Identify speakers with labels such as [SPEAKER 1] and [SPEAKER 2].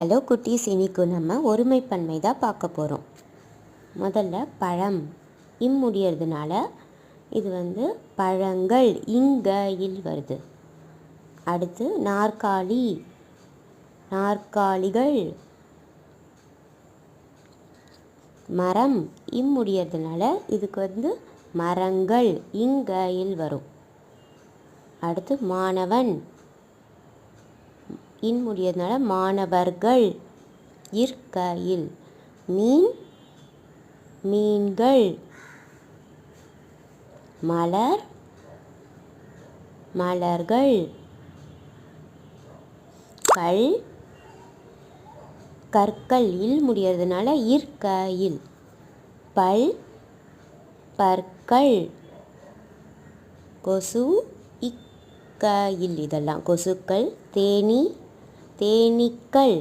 [SPEAKER 1] Hello குட்டீஸ், இன்னைக்கு நம்ம ஒருமைப்பன்மை தான் பார்க்க போகிறோம். முதல்ல பழம் முடியறதுனால இது பழங்கள் இல் வருது. அடுத்து நாற்காலி, நாற்காலிகள். மரம் முடியறதுனால இதுக்கு மரங்கள் இல் வரும். அடுத்து மாணவன் முடியறதுனால மாணவர்கள் இல். மீன் மீன்கள். மலர் மலர்கள். கல் கற்கள் முடியறதுனால இல். பல் பற்கள். கொசு இல். இதெல்லாம் கொசுக்கள். தேனி தேனீக்கள்.